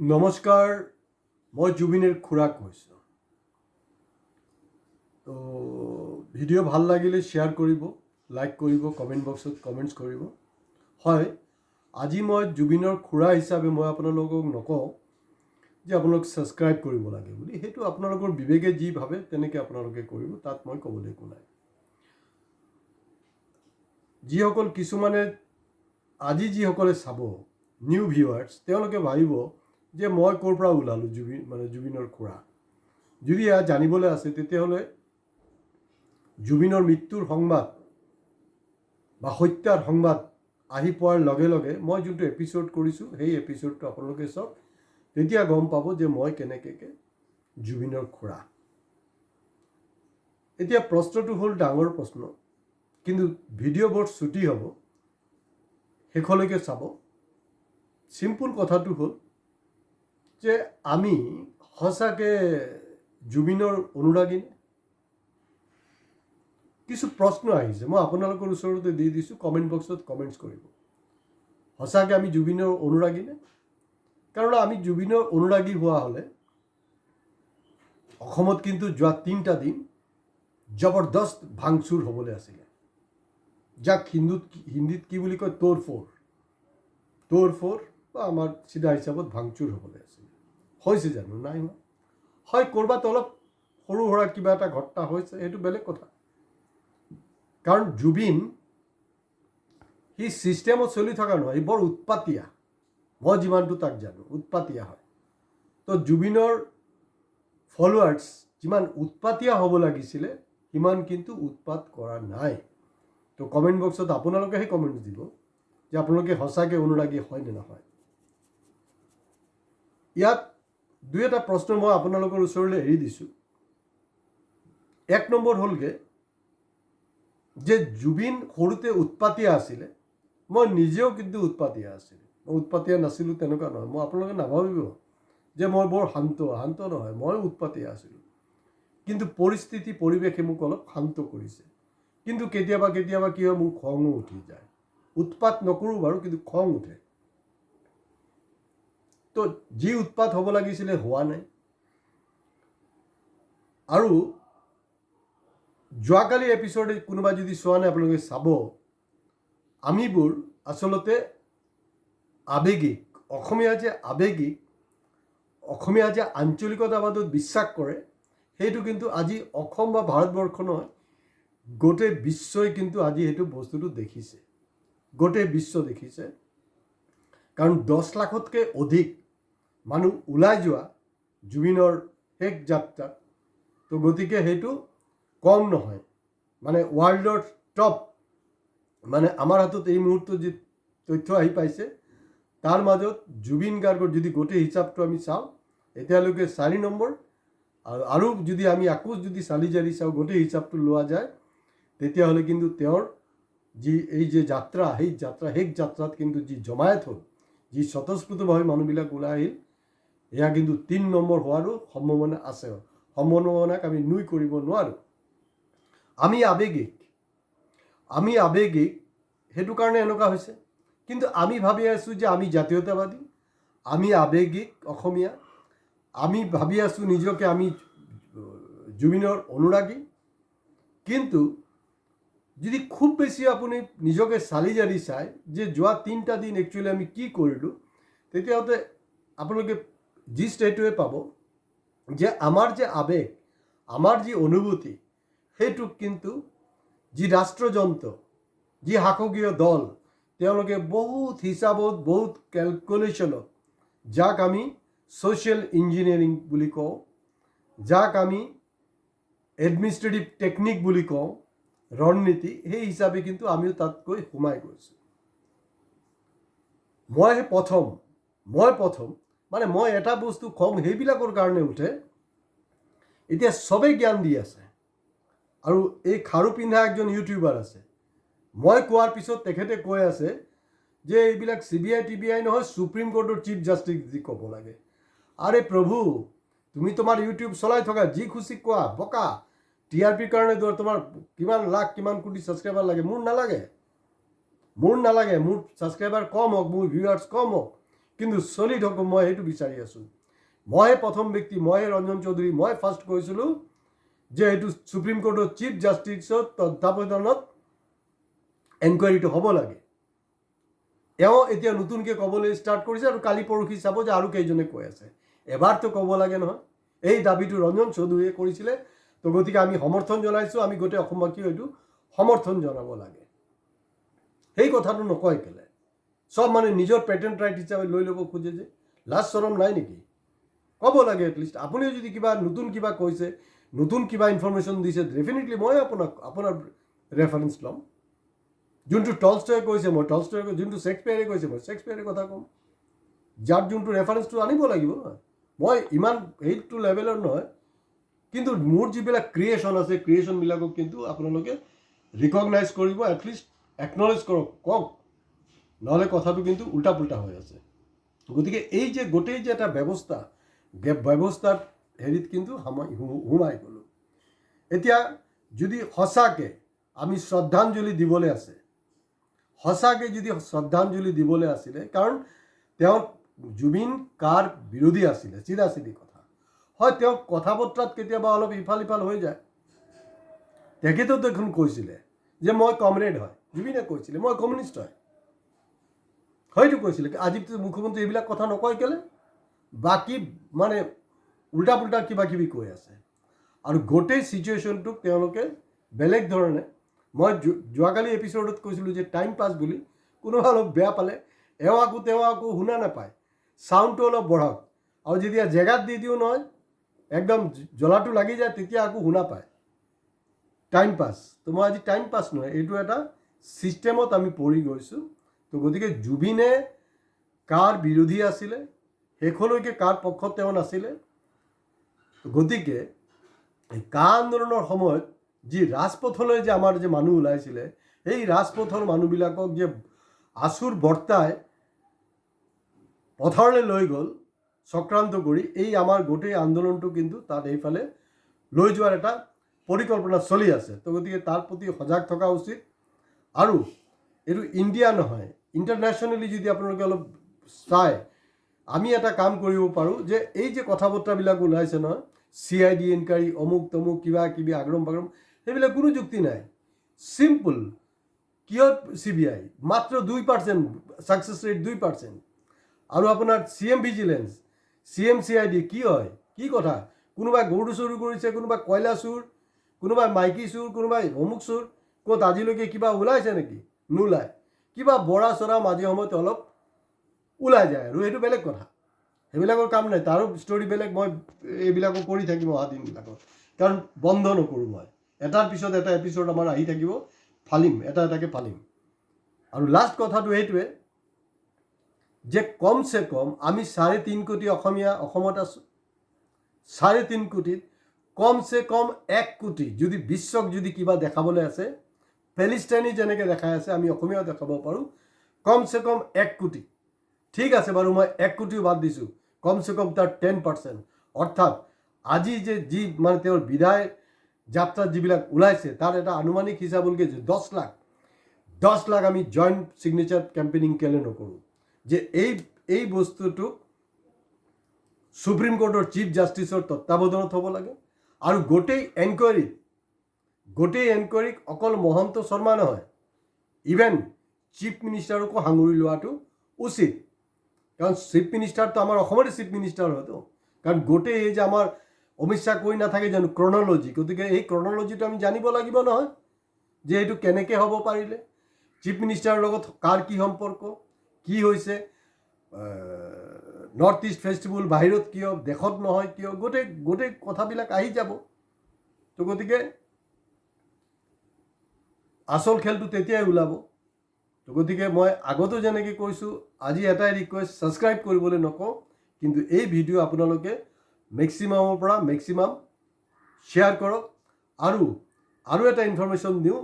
নমস্কাৰ, মই জুবিনৰ খুৰা কৈছোঁ। তো ভিডিঅ' ভাল লাগিলে শ্বেয়াৰ কৰিব, লাইক কৰিব, কমেণ্ট বক্সত কমেণ্টছ কৰিব। হয়, আজি মই জুবিনৰ খুৰা হিচাপে মই আপোনালোকক নকওঁ যে আপোনালোক ছাবস্ক্ৰাইব কৰিব লাগে বুলি। সেইটো আপোনালোকৰ বিবেকে যি ভাবে তেনেকৈ আপোনালোকে কৰিব, তাত মই ক'বলৈ একো নাই। যিসকল কিছুমানে আজি যিসকলে চাব নিউ ভিউৱাৰ্ছ, তেওঁলোকে ভাবিব যে মই ক'ৰ পৰা ওলালোঁ জুবিনৰ খুৰা। যদি এয়া জানিবলৈ আছে তেতিয়াহ'লে জুবিনৰ মৃত্যুৰ সংবাদ বা হত্যাৰ সংবাদ আহি পোৱাৰ লগে লগে মই যোনটো এপিছ'ড কৰিছোঁ সেই এপিছ'ডটো আপোনালোকে চাওক, তেতিয়া গম পাব যে মই কেনেকৈ জুবিনৰ খুৰা। এতিয়া প্ৰশ্নটো হ'ল ডাঙৰ প্ৰশ্ন, কিন্তু ভিডিঅ' বৰ চুটি হ'ব, শেষলৈকে চাব। চিম্পুল কথাটো হ'ল যে আমি সঁচাকৈ জুবিনৰ অনুৰাগী নে? কিছু প্ৰশ্ন আহিছে, মই আপোনালোকৰ ওচৰতে দি দিছোঁ, কমেণ্ট বক্সত কমেণ্টছ কৰিব। সঁচাকৈ আমি জুবিনৰ অনুৰাগী নে? কাৰণ আমি জুবিনৰ অনুৰাগী হোৱা হ'লে অসমত কিন্তু যোৱা 3টা দিন জবৰদস্ত ভাংচুৰ হ'বলৈ আছিলে, যাক হিন্দীত কি বুলি কয়, তোৰ-ফোৰ বা আমাৰ চিধা হিচাপত ভাংচুৰ হ'বলৈ আছিলে। হৈছে জানো? নাই হোৱা। হয়, ক'ৰবাত অলপ সৰু সুৰা কিবা এটা ঘটনা হৈছে, সেইটো বেলেগ কথা। কাৰণ জুবিন সি ছিষ্টেমত চলি থকা নহয়, সি বৰ উৎপাতীয়া। মই যিমানটো তাক জানো, উৎপাতীয়া হয়। তো জুবিনৰ ফলোৱাৰ্ছ যিমান উৎপাতীয়া হ'ব লাগিছিলে সিমান কিন্তু উৎপাত কৰা নাই। তো কমেণ্ট বক্সত আপোনালোকেহে কমেণ্টছ দিব যে আপোনালোকে সঁচাকৈ অনুৰাগী হয় নে নহয়। ইয়াত দুই এটা প্ৰশ্ন মই আপোনালোকৰ ওচৰলৈ এৰি দিছোঁ। 1 নম্বৰ হ'লগৈ যে জুবিন সৰুতে উৎপাতীয়া আছিলে। মই নিজেও কিন্তু উৎপাতীয়া আছিলোঁ। মই উৎপাতীয়া নাছিলোঁ তেনেকুৱা নহয়। মই আপোনালোকে নাভাবিব যে মই বৰ শান্ত নহয়, ময়ো উৎপাতীয়া আছিলোঁ। কিন্তু পৰিস্থিতি পৰিৱেশে মোক অলপ শান্ত কৰিছে। কিন্তু কেতিয়াবা কি হয়, মোৰ খঙো উঠি যায়। উৎপাত নকৰোঁ বাৰু, কিন্তু খং উঠে। তো যি উৎপাত হ'ব লাগিছিলে হোৱা নাই। আৰু যোৱাকালি এপিছ'ড কোনোবা যদি চোৱা নাই আপোনালোকে চাব। আমিবোৰ আচলতে আৱেগিক, অসমীয়া যে আৱেগিক, অসমীয়া যে আঞ্চলিকতাবাদত বিশ্বাস কৰে, সেইটো কিন্তু আজি অসম বা ভাৰতবৰ্ষ নহয়, গোটেই বিশ্বই কিন্তু আজি সেইটো বস্তুটো দেখিছে। গোটেই বিশ্ব দেখিছে। কাৰণ 10 লাখতকৈ অধিক মানুহ ওলাই যোৱা জুবিনৰ শেষ যাত্ৰাত। তো গতিকে সেইটো কম নহয়। মানে ৱৰ্ল্ডৰ টপ, মানে আমাৰ হাতত এই মুহূৰ্তত যি তথ্য আহি পাইছে তাৰ মাজত জুবিন গাৰ্গৰ যদি গোটেই হিচাপটো আমি চাওঁ, এতিয়ালৈকে 4 নম্বৰ। আৰু যদি আমি আকৌ যদি চালি জাৰি চাওঁ, গোটেই হিচাপটো লোৱা যায়, তেতিয়াহ'লে কিন্তু তেওঁৰ যি এই যে যাত্ৰা, সেই শেষ যাত্ৰাত কিন্তু যি জমায়েত হ'ল, যি স্বতঃস্ফূৰ্তভাৱে মানুহবিলাক ওলাই আহিল, এয়া কিন্তু 3 নম্বৰ হোৱাৰো সম্ভাৱনা আছে। সম্ভাৱনাক আমি নুই কৰিব নোৱাৰোঁ। আমি আৱেগিক, সেইটো কাৰণে এনেকুৱা হৈছে। কিন্তু আমি ভাবি আছোঁ যে আমি জাতীয়তাবাদী, আমি আৱেগিক অসমীয়া, আমি ভাবি আছোঁ নিজকে আমি জুবিনৰ অনুৰাগী। কিন্তু যদি খুব বেছি আপুনি নিজকে চালি জাৰি চায় যে যোৱা 3টা দিন একচুৱেলি আমি কি কৰিলোঁ, তেতিয়াহ'লে আপোনালোকে জিষ্ট এইটোৱে পাব যে আমাৰ যে আৱেগ, আমাৰ যি অনুভূতি, সেইটোক কিন্তু যি ৰাষ্ট্ৰযন্ত্ৰ, যি শাসকীয় দল, তেওঁলোকে বহুত হিচাপত, বহুত কেলকুলেশ্যনত, যাক আমি ছ'চিয়েল ইঞ্জিনিয়াৰিং বুলি কওঁ, যাক আমি এডমিনিষ্ট্ৰেটিভ টেকনিক বুলি কওঁ, ৰণনীতি, সেই হিচাপে কিন্তু আমিও তাতকৈ সোমাই গৈছোঁ। মই প্ৰথম মানে মই এটা বস্তু খং সেইবিলাকৰ কাৰণে উঠে। এতিয়া চবেই জ্ঞান দি আছে, আৰু এই খাৰু পিন্ধা একজন ইউটিউবাৰ আছে। মই কোৱাৰ পিছত তেখেতে কৈ আছে যে এইবিলাক CBI TBI নহয়, সুপ্ৰিম কোৰ্টৰ চিফ জাষ্টিছ যি ক'ব লাগে। আৰে প্ৰভু, তুমি তোমাৰ ইউটিউব চলাই থকা, যি খুচি কোৱা, বকা। TRPৰ কাৰণে তোমাৰ কিমান লাখ কিমান কোটি ছাবস্ক্ৰাইবাৰ লাগে, মোৰ নালাগে। মোৰ ছাবস্ক্ৰাইবাৰ কম হওক, মোৰ ভিউৱাৰ্ছ কম হওক, কিন্তু চলি থাকক, মই সেইটো বিচাৰি আছোঁ। মই প্ৰথম ব্যক্তি, মই ৰঞ্জন চৌধুৰী, মই ফাৰ্ষ্ট কৈছিলোঁ যে এইটো সুপ্ৰিম কোৰ্টৰ চিফ জাষ্টিছৰ তত্বাৱধানত এনকুৱাৰীটো হ'ব লাগে। এওঁ এতিয়া নতুনকৈ ক'বলৈ ষ্টাৰ্ট কৰিছে আৰু কালি পৰহি চাব যে আৰু কেইজনে কৈ আছে। এবাৰতো ক'ব লাগে নহয়। এই দাবীটো ৰঞ্জন চৌধুৰীয়ে কৰিছিলে, তো গতিকে আমি সমৰ্থন জনাইছোঁ, আমি গোটেই অসমবাসীও এইটো সমৰ্থন জনাব লাগে। সেই কথাটো নকয় কেলে? সব মানে নিজৰ পেটেণ্ট ৰাইট হিচাপে লৈ ল'ব খোজে যে, লাজ চৰম নাই নেকি? ক'ব লাগে এটলিষ্ট। আপুনিও যদি কিবা নতুন কিবা কৈছে, নতুন কিবা ইনফৰমেশ্যন দিছে, ডেফিনেটলি মই আপোনাৰ ৰেফাৰেঞ্চ ল'ম। যোনটো টলষ্টয়ে কৈছে মই টলষ্টয়ে, যোনটো শ্বেক্সপিয়াৰে কৈছে মই শ্বেক্সপিয়াৰে কথা ক'ম। যাৰ যোনটো ৰেফাৰেঞ্চটো আনিব লাগিব নহয়। মই ইমান সেইটো লেভেলৰ নহয়, কিন্তু মোৰ যিবিলাক ক্ৰিয়েশ্যন আছে, ক্ৰিয়েশ্যনবিলাকক কিন্তু আপোনালোকে ৰিকগনাইজ কৰিব, এটলিষ্ট একনলেজ কৰক, কওক। নহ'লে কথাটো কিন্তু উল্টা পুল্টা হৈ আছে। গতিকে এই যে গোটেই যে এটা ব্যৱস্থাৰ হেৰিত কিন্তু সোমাই গ'লোঁ। এতিয়া যদি সঁচাকৈ আমি শ্ৰদ্ধাঞ্জলি দিবলৈ আছে, সঁচাকৈ যদি শ্ৰদ্ধাঞ্জলি দিবলৈ আছিলে, কাৰণ তেওঁ জুবিন কাৰ বিৰোধী আছিলে, চিধা চিধি কথা হয়। তেওঁ কথা বতৰাত কেতিয়াবা অলপ ইফাল সিফাল হৈ যায়। তেখেতেও দেখোন কৈছিলে যে মই কমৰেড হয়, জুবিনে কৈছিলে মই কমিউনিষ্ট হয়, হয়তো কৈছিলে। আজি মুখ্যমন্ত্ৰী এইবিলাক কথা নকয় কেলে? বাকী মানে উল্টা পুল্টা কিবা কিবি কৈ আছে। আৰু গোটেই চিটুৱেশ্যনটোক তেওঁলোকে বেলেগ ধৰণে, মই যোৱাকালি এপিছ'ডত কৈছিলোঁ যে টাইম পাছ বুলি, কোনোবা অলপ বেয়া পালে তেওঁ আকৌ শুনা নাপায়, চাউণ্ডটো অলপ বঢ়াওক, আৰু যেতিয়া জেগাত দি দিওঁ নহয় একদম জ্বলাটো লাগি যায়, তেতিয়া আকৌ শুনা পায়। টাইম পাছ। তো মই আজি টাইম পাছ নহয়, এইটো এটা ছিষ্টেমত আমি পৰি গৈছোঁ। তো গতিকে জুবিনে কাৰ বিৰোধী আছিলে, শেষলৈকে কাৰ পক্ষত তেওঁ নাছিলে। গতিকে এই কা আন্দোলনৰ সময়ত যি ৰাজপথলৈ যে আমাৰ যে মানুহ ওলাইছিলে, সেই ৰাজপথৰ মানুহবিলাকক যে আচুৰ বৰ্তাই পথাৰলৈ লৈ গ'ল চক্ৰান্ত কৰি, এই আমাৰ গোটেই আন্দোলনটো কিন্তু তাত এইফালে লৈ যোৱাৰ এটা পৰিকল্পনা চলি আছে। তো গতিকে তাৰ প্ৰতি সজাগ থকা উচিত। আৰু এইটো ইণ্ডিয়া নহয়, ইণ্টাৰনেশ্যনেলি যদি আপোনালোকে অলপ চায়, আমি এটা কাম কৰিব পাৰোঁ যে এই যে কথা বতৰাবিলাক ওলাইছে নহয়, CID এনকুৱাৰী, অমুক তমুক কিবা কিবি আগৰম বাগৰম, সেইবিলাক কোনো যুক্তি নাই। চিম্পল। কিয় CBI? মাত্ৰ 2%, ছাকচেছ ৰেট 2%। আৰু আপোনাৰ CM ভিজিলেন্স, CM CID কি হয়? কি কথা? কোনোবাই গৰু চুৰ কৰিছে, কোনোবাই কয়লা চুৰ, কোনোবাই মাইকী চুৰ, কোনোবাই অমুক চুৰ। ক'ত আজিলৈকে কিবা ওলাইছে নেকি? নোলায়। কিবা বৰা চৰা মাজে সময়ত অলপ ওলাই যায়, আৰু সেইটো বেলেগ কথা। সেইবিলাকৰ কাম নাই, তাৰো ষ্টৰি বেলেগ। মই এইবিলাকো কৰি থাকিম অহা দিনবিলাকত, কাৰণ বন্ধ নকৰোঁ মই। এটাৰ পিছত এটা এপিছ'ড আমাৰ আহি থাকিব, ফালিম, এটা এটাকৈ ফালিম। আৰু লাষ্ট কথাটো এইটোৱে যে কমচে কম আমি 3.5 কোটি অসমীয়া অসমত আছোঁ। 3.5 কোটিত কমচে কম 1 কোটি যদি বিশ্বক যদি কিবা দেখাবলৈ আছে, পেলেষ্টাইনী যেনেকৈ দেখাই আছে, আমি অসমীয়াও দেখাব পাৰোঁ। কমচে কম 1 কোটি। ঠিক আছে বাৰু, মই 1 কোটিও বাদ দিছোঁ, কমচে কম তাৰ 10%। অৰ্থাৎ আজি যি মানে তেওঁৰ বিদায় যাত্ৰাত যিবিলাক ওলাইছে, তাৰ এটা আনুমানিক হিচাপ হ'লগৈ যে 10 লাখ আমি জইণ্ট ছিগনেচাৰ কেম্পেইনিং কেলৈ নকৰোঁ, যে এই বস্তুটো সুপ্ৰিম কোৰ্টৰ চিফ জাষ্টিছৰ তত্বাৱধানত হ'ব লাগে। আৰু গোটেই এনকুৱাৰীক অকল মহন্ত শৰ্মা নহয়, ইভেন চিফ মিনিষ্টাৰকো সাঙুৰি লোৱাটো উচিত। কাৰণ চিফ মিনিষ্টাৰটো আমাৰ অসমৰে চিফ মিনিষ্টাৰ হয়তো, কাৰণ গোটেই এই যে আমাৰ অমিত শ্বাহ কৈ নাথাকে জানো ক্ৰনলজি, গতিকে এই ক্ৰনলজিটো আমি জানিব লাগিব নহয়, যে এইটো কেনেকৈ হ'ব পাৰিলে, চিফ মিনিষ্টাৰৰ লগত কাৰ কি সম্পৰ্ক, কি হৈছে, নৰ্থ ইষ্ট ফেষ্টিভেল বাহিৰত কিয়, দেশত নহয় কিয়, গোটেই কথাবিলাক আহি যাব। তো গতিকে আচল খেলটো তেতিয়াই ওলাব। তো গতিকে মই আগতো যেনেকৈ কৈছোঁ, আজি এটাই ৰিকুৱেষ্ট, ছাবস্ক্ৰাইব কৰিবলৈ নকওঁ, কিন্তু এই ভিডিঅ' আপোনালোকে মেক্সিমামৰ পৰা মেক্সিমাম শ্বেয়াৰ কৰক। আৰু এটা ইনফৰমেশ্যন দিওঁ,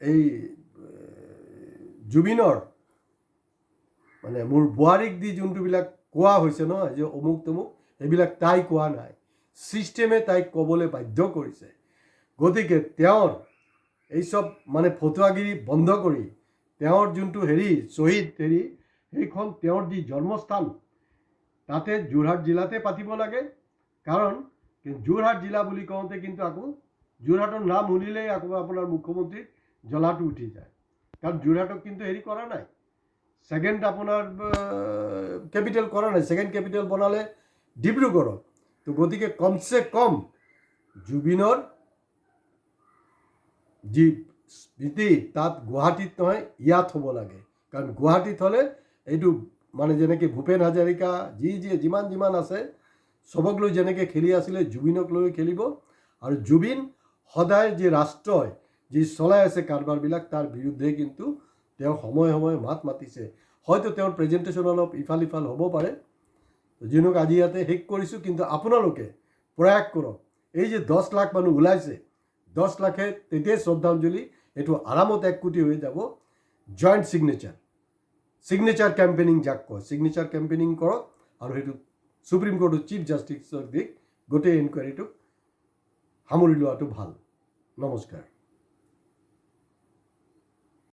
এই জুবিনৰ মানে মোৰ বোৱাৰীক দি যোনটোবিলাক কোৱা হৈছে নহয় যে অমুক তমুক, সেইবিলাক তাই কোৱা নাই, ছিষ্টেমে তাইক ক'বলৈ বাধ্য কৰিছে। গতিকে তেওঁৰ এই চব মানে ফটুৱাগিৰি বন্ধ কৰি তেওঁৰ যোনটো শ্বহীদ সেইখন তেওঁৰ যি জন্মস্থান তাতে যোৰহাট জিলাতে পাতিব লাগে। কাৰণ যোৰহাট জিলা বুলি কওঁতে কিন্তু আকৌ যোৰহাটৰ নাম শুনিলেই আকৌ আপোনাৰ মুখ্যমন্ত্ৰীৰ জ্বলাটো উঠি যায়। কাৰণ যোৰহাটক কিন্তু হেৰি কৰা নাই, ছেকেণ্ড আপোনাৰ কেপিটেল কৰা নাই, ছেকেণ্ড কেপিটেল বনালে ডিব্ৰুগড়ত। তো গতিকে কমচে কম জুবিনৰ যি স্মৃতি তাত গুৱাহাটীত নহয় ইয়াত হ'ব লাগে। কাৰণ গুৱাহাটীত হ'লে এইটো মানে যেনেকৈ ভূপেন হাজৰিকা যিমান আছে চবক লৈ যেনেকৈ খেলি আছিলে জুবিনক লৈ খেলিব। আৰু জুবিন সদায় যি ৰাষ্ট্ৰই যি চলাই আছে কাৰবাৰবিলাক তাৰ বিৰুদ্ধে কিন্তু তেওঁ সময়ে সময়ে মাত মাতিছে। হয়তো তেওঁৰ প্ৰেজেণ্টেশ্যন অলপ ইফাল সিফাল হ'ব পাৰে। যিনক আজি ইয়াতে শেষ কৰিছোঁ, কিন্তু আপোনালোকে প্ৰয়াস কৰক। এই যে 10 লাখ মানুহ ওলাইছে, 10 লাখে তেতিয়াই শ্ৰদ্ধাঞ্জলি, এইটো আৰামত 1 কোটি হৈ যাব। জইণ্ট ছিগনেচাৰ কেম্পেইনিং যাক কয়, ছিগনেচাৰ কেম্পেইনিং কৰক আৰু সেইটো সুপ্ৰিম কোৰ্টৰ চিফ জাষ্টিছক দি গোটেই এনকুৱাৰীটোক সামৰি লোৱাটো ভাল। নমস্কাৰ।